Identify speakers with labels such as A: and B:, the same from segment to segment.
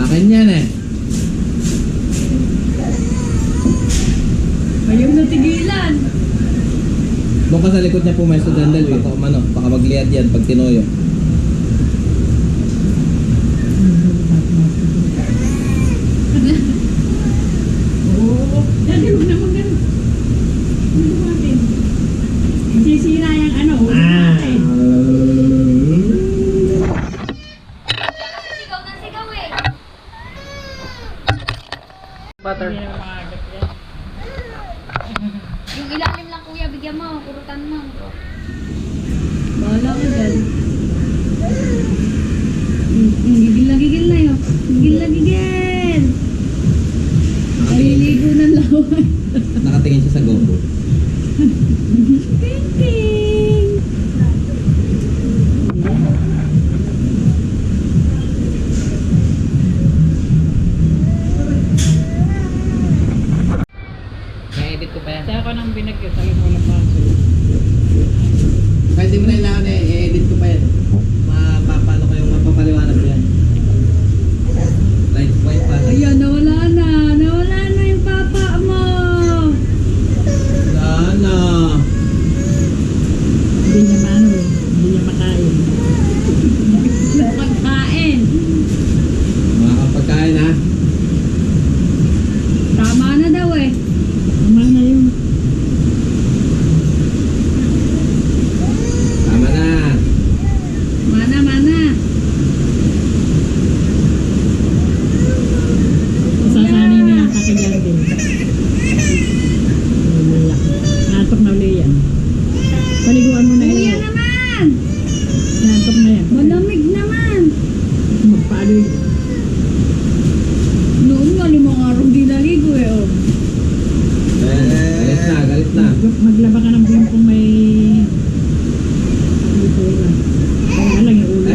A: Akin yan eh.
B: Ayaw na tigilan.
A: Doon ka sa likod niya pumesto dyan dahil baka magliad yan pag tinuyo.
B: Oo. Dati huwag naman ganun. Ano natin? Masisira yung ano.
C: Sigaw na sigaw eh.
A: Butter.
B: Hindi naman makagat yan.
C: Yung ilalim lang kuya, bigyan mo, kurutan mo.
B: Bahala ka dyan. Gigil na yun. Gigil. Naliligo ng laway.
A: Nakatingin siya sa GoPro.
B: Ting!
A: Na-edit ko pa yan.
B: Kaya ako nang binagyo, sabi mo lang paso.
A: Kahit di mo na kailangan eh, i-edit ko pa yan. Mapapalo ko yung mapapaliwanag ko yan. Like, white pa.
B: Ayan, nawala na yung papa mo.
A: Sana.
B: Hindi niya maano eh, hindi niya makain. Pagkain.
A: Mga kapagkain ha.
B: Tama na daw eh. Tama na yun.
A: Tama na.
B: Mana. Sasanay na yung kakilyan din. Natok na uli yan. Paliguan mo na yun. Kuya naman! Natok na yan. Malamig naman. Magpaloy. Noon nga limang araw di naligo eh. Oh.
A: Galit na.
B: Maglaba ka ng buwan kung may lipura. Kaya lang yung ulo.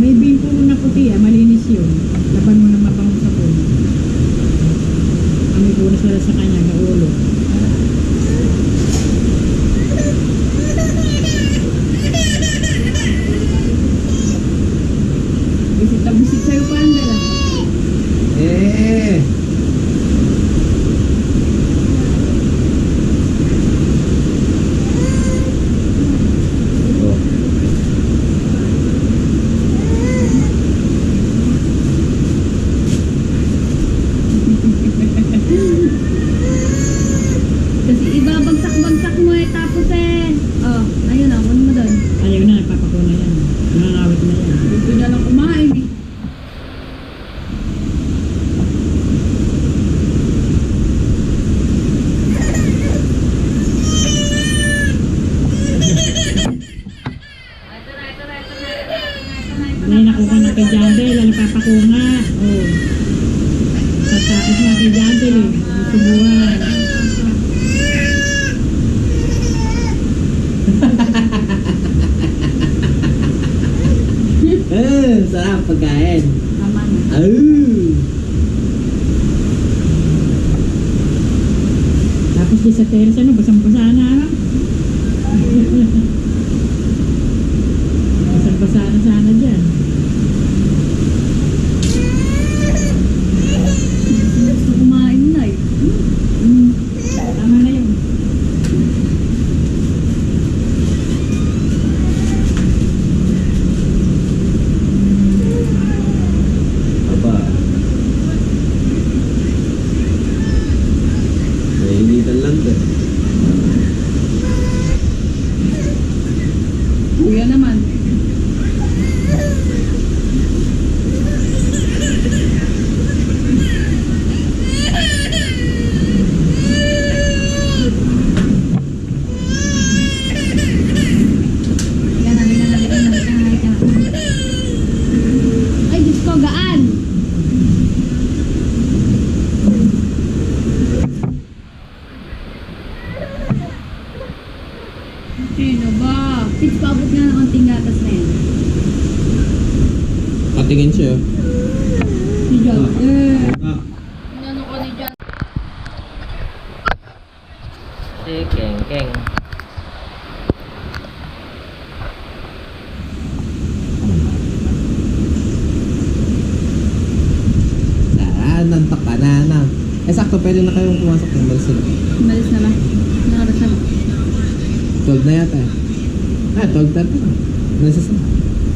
B: May bingko na puti malinis yun. Laban mo ng mapangong sa puno. Kami puno sila sa kanya na ulo. Bisit sa'yo pa ang dala. Kasi ibabagsak-bagsak mo eh, tapos eh. Oh, ayun na, kunin mo doon. Ayaw na, nagpapakuna yan. Nangangawit na yan. Gusto niya lang kumain eh. May nakuha na kay Jandel, ang papakunga. Oh. Tatapos na kay Jandel eh. Subuhan.
A: Sarap pagkain.
B: Tama na. Tapos di sa terrace, ano, basang-basa na, ano? Basang-basa na sana dyan. Gusto kumain na eh. Tama na yun.
A: Aba. Nainitan lang din.
B: Kuya naman. Ay, Diyos ko, gaan! Sino ba? Pitch, paabot nga ng konting gatas na yan.
A: Patingin siya.
B: Si John.
C: Inano ko ni John.
A: Si Keng. pwede na kayong pumasok ng balis sila.
B: Umalis na ba? Nakaras na ba?
A: 12 na yata eh. 12:30 na. Nasa sila.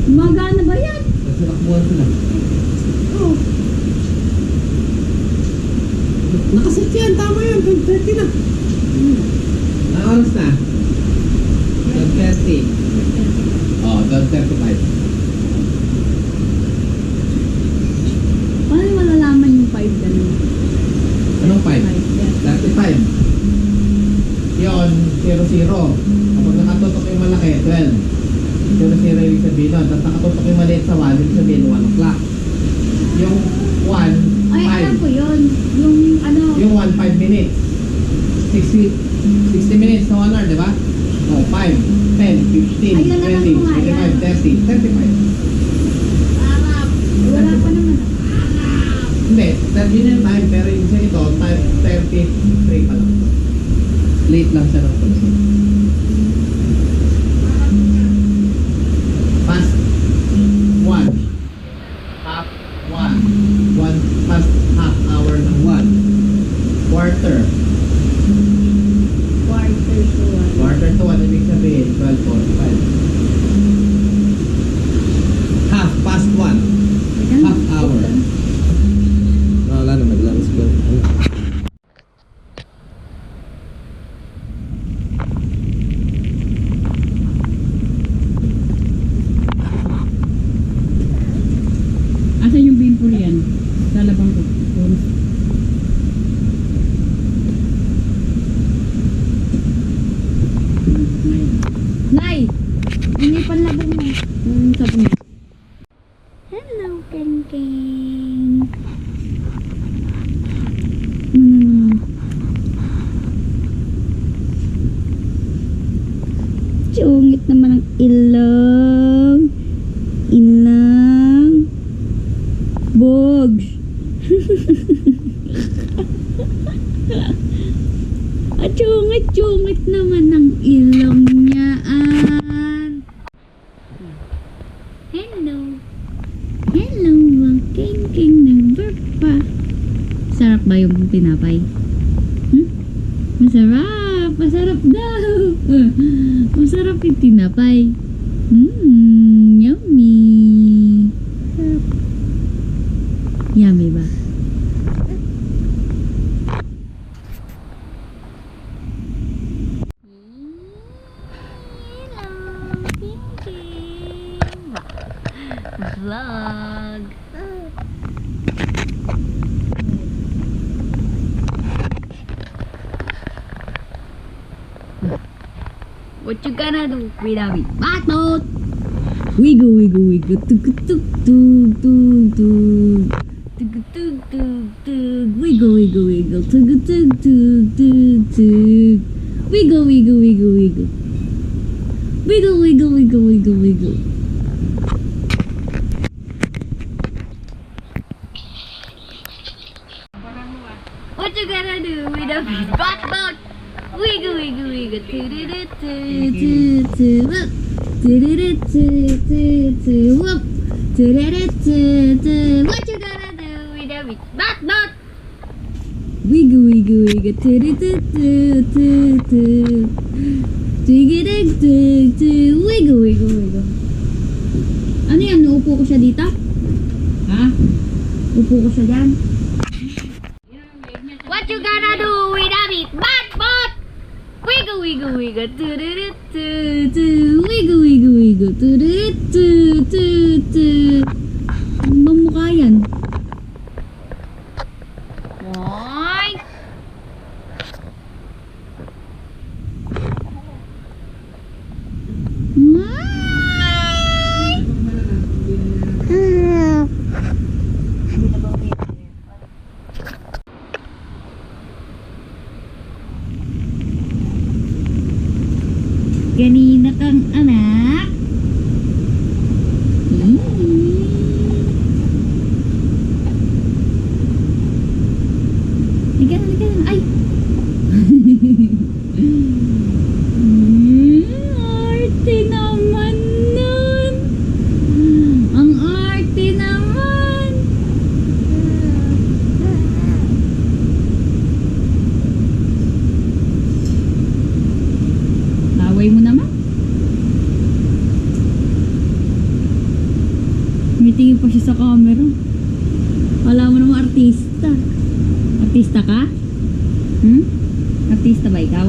B: Umaga na ba yan?
A: Nasa nakbuhan sila.
B: Oo.
A: Nakaset yan, tama yan. 12:30 na. Anong oras na? 12:30. Oh, 12:35.
B: Paano malalaman yung 5 ganun?
A: Anong 5?
B: 5, yeah.
A: 35. Yun, 00. Kapag nakatutok yung malaki, 12. 00 ibig sabihin nun. Tapos nakatutok yung maliit sa 1, ibig sabihin 1 o'clock. Yung 1, 5.
B: Ay, alam ko yun. Yung ano...
A: Yung 1, 5 minutes. 60 minutes na 1 hour, di ba? Oh, 5, 10, 15,
B: Ayun, alam
A: 20,
B: ko nga yan.
A: 25, 30, 35.
B: Wala pa naman.
A: Hindi, 30 na yung time, pero yung isa ito, time 33 pa lang. Late lang siya ng tuloy. Past 1. Half 1. Past half hour ng 1. Quarter.
B: Quarter to 1.
A: Quarter to 1, ibig sabihin, 12:45. Half past 1. Half hour. Wala na, naglaro si Glenn.
B: Asan yung bimpul yan? Lalabang ko. Nay! Hindi panlabong mo. Sabi niya. Hello, King King. Sungit naman ang ilong. Ilang. Bogs. At sungit naman ang ilong niyaan. Hello. Hello, mga king ng burpa. Sarap ba yung tinapay? Masarap. Masarap daw. Masarap yung tinapay. Yummy. Sarap. Yummy ba? Vlog. What you gonna do without me? Batot! Wiggle, wiggle, wiggle. Tug, tug, tug, tug, tug. Tug, tug, tug, tug. Wiggle, wiggle, wiggle. Tug, tug, tug, tug, tug. Wiggle, wiggle, wiggle, wiggle. Wiggle, wiggle, wiggle, wiggle, wiggle. What you gonna do without me? Batot! Wiggle, wiggle, wiggle. Do-do-do-do-do-do. Whoop. Do-do-do-do-do-do. Whoop. Do-do-do-do-do. What you gonna do without me? Batot! Wiggle, wiggle, wiggle. Do-do-do-do-do. Dig-a-dig-dig-dig. Wiggle, wiggle, wiggle. Ano yan? Naupo ko siya dito? Ha? Upo ko siya dyan? What you gonna do without me? Batot! Wiggle, wiggle, wiggle. Do-do-do-do-do. Wiggle, wiggle, wiggle. Do-do-do-do-do. Ano bang mukha yan? Oy! Kanina kang anak. Tumingin pa siya sa camera. Wala mo namang artista. Artista ka? Artista ba ikaw?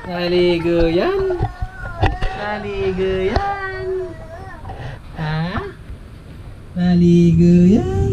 A: Naligo yan. Naligo yan. Ha? Naligo yan.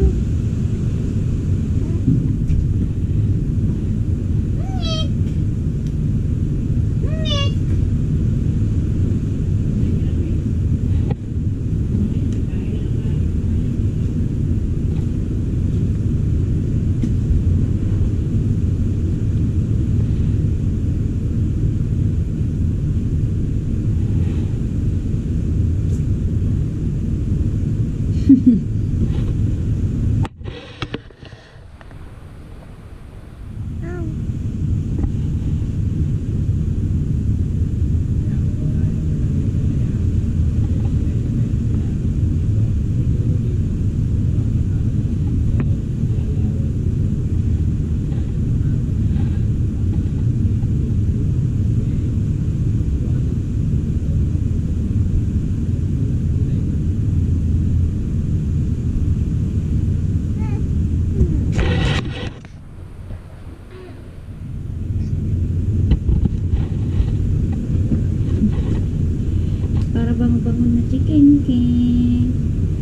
B: Para bango-bango na chicken king.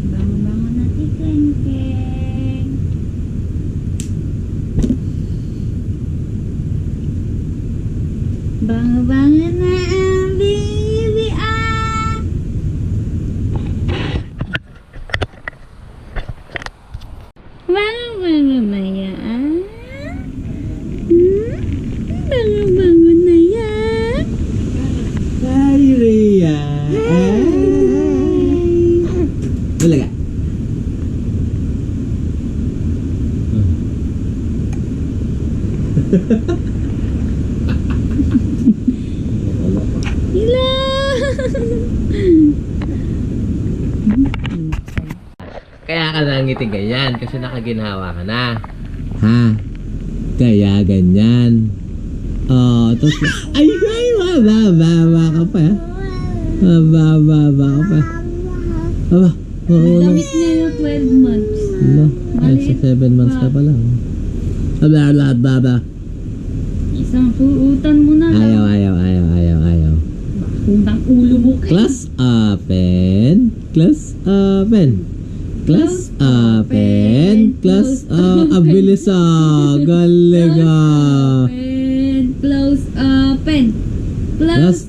B: Bango-bango na chicken king. Bango-bango na ang baby ah. Bango-bango na yan. Bango-bango na yan.
A: Naliria. Bulaga.
B: Hila!
A: Kaya ka nangiti ganyan kasi nakaginawa ka na. Ha? Kaya ganyan. Oh, tapos ay, mababa ka pa. Mababa ka pa. Aba,
B: Damit niya yung 12 months.
A: no, sa 7 months ka pa lang. Baba.
B: Isang puutan mo na lang.
A: Ayaw.
B: Putang ulo mo kayo.
A: Class open. Class open. Class open. Class abilis galing
B: Open. Close open.
A: Class
B: Close